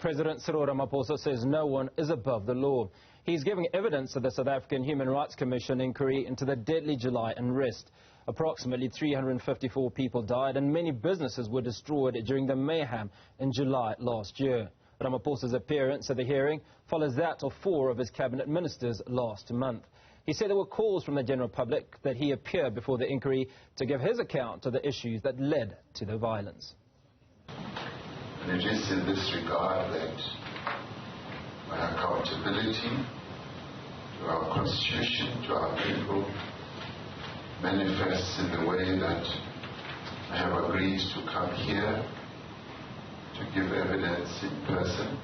President Cyril Ramaphosa says no one is above the law. He's giving evidence at the South African Human Rights Commission inquiry into the deadly July unrest. Approximately 354 people died and many businesses were destroyed during the mayhem in July last year. Ramaphosa's appearance at the hearing follows that of 4 of his cabinet ministers last month. He said there were calls from the general public that he appear before the inquiry to give his account of the issues that led to the violence. And it is in this regard that my accountability to our Constitution, to our people, manifests in the way that I have agreed to come here to give evidence in person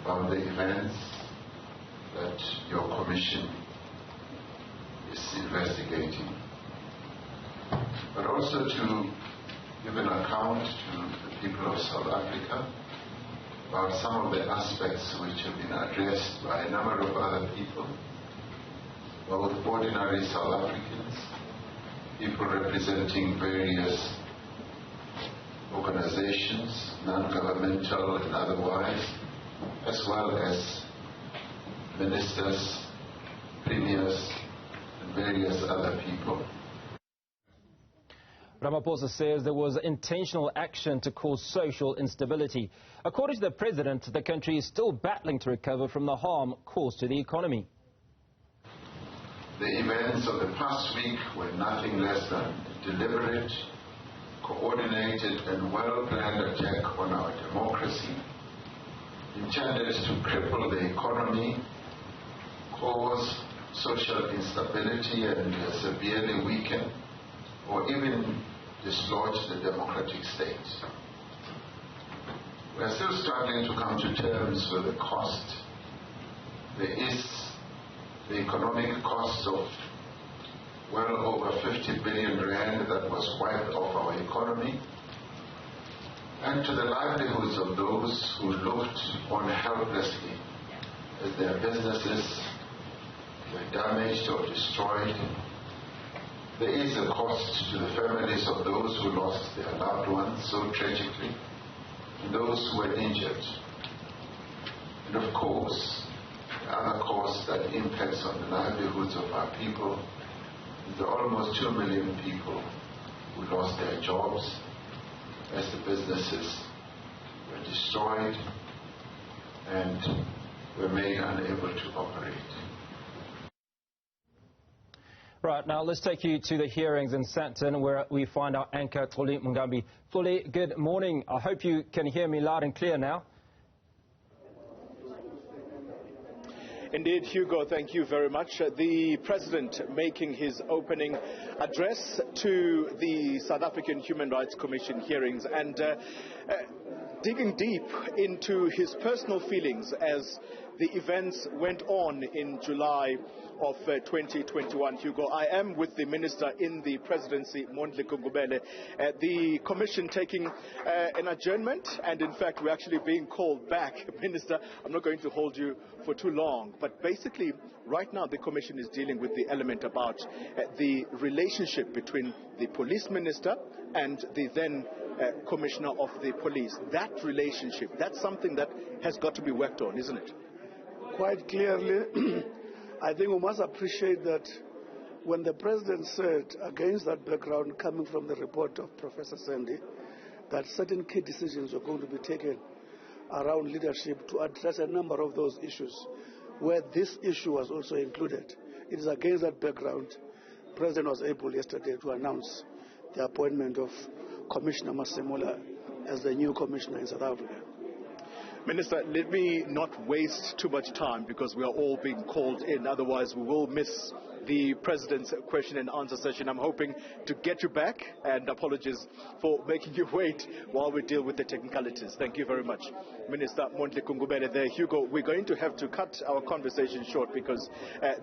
about the events that your commission is investigating, but also to give an account to the people of South Africa about some of the aspects which have been addressed by a number of other people, both ordinary South Africans, people representing various organizations, non-governmental and otherwise, as well as ministers, premiers, and various other people. Ramaphosa says there was intentional action to cause social instability. According to the president, the country is still battling to recover from the harm caused to the economy. The events of the past week were nothing less than a deliberate, coordinated and well-planned attack on our democracy, intended to cripple the economy, cause social instability and severely weaken or even dislodge the democratic state. We are still struggling to come to terms with the cost. There is the economic cost of well over 50 billion rand that was wiped off our economy, and to the livelihoods of those who looked on helplessly as their businesses were damaged or destroyed. There is a cost to the families of those who lost their loved ones so tragically, and those who were injured. And of course, the other cost that impacts on the livelihoods of our people is the almost 2 million people who lost their jobs as the businesses were destroyed and were made unable to operate. Right, now let's take you to the hearings in Sandton where we find our anchor, Xoli Mngambi. Xoli, good morning. I hope you can hear me loud and clear now. Indeed, Hugo, thank you very much. The President making his opening address to the South African Human Rights Commission hearings and digging deep into his personal feelings as the events went on in July of 2021. Hugo, I am with the Minister in the Presidency, Mondli Gungubele, the Commission taking an adjournment, and in fact we're actually being called back. Minister, I'm not going to hold you for too long, but basically right now the Commission is dealing with the element about the relationship between the Police Minister and the then Commissioner of the Police. That relationship, that's something that has got to be worked on, isn't it? Quite clearly, I think we must appreciate that when the President said, against that background coming from the report of Professor Sandy, that certain key decisions were going to be taken around leadership to address a number of those issues, where this issue was also included. It is against that background the President was able yesterday to announce the appointment of Commissioner Masemola as the new Commissioner in South Africa. Minister, let me not waste too much time because we are all being called in. Otherwise, we will miss the President's question and answer session. I'm hoping to get you back, and apologies for making you wait while we deal with the technicalities. Thank you very much. Minister Mondli Gungubele there. Hugo, we're going to have to cut our conversation short because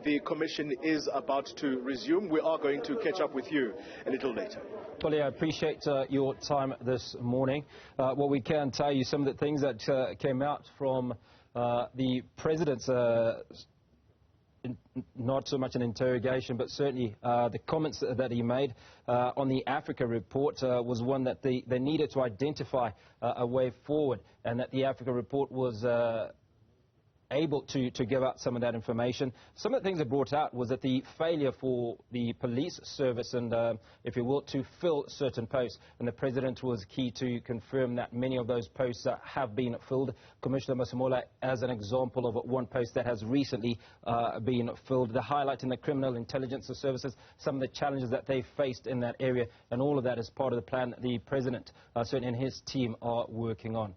the Commission is about to resume. We are going to catch up with you a little later. Well, I appreciate your time this morning. What we can tell you, some of the things that came out from the President's not so much an interrogation, but certainly the comments that he made on the Africa report was one that they needed to identify a way forward, and that the Africa report was able to give out some of that information. Some of the things that brought out was that the failure for the police service and, if you will, to fill certain posts. And the President was key to confirm that many of those posts have been filled. Commissioner Masemola, as an example of one post that has recently been filled, the highlight in the criminal intelligence services, some of the challenges that they faced in that area, and all of that is part of the plan that the President, certainly in his team, are working on.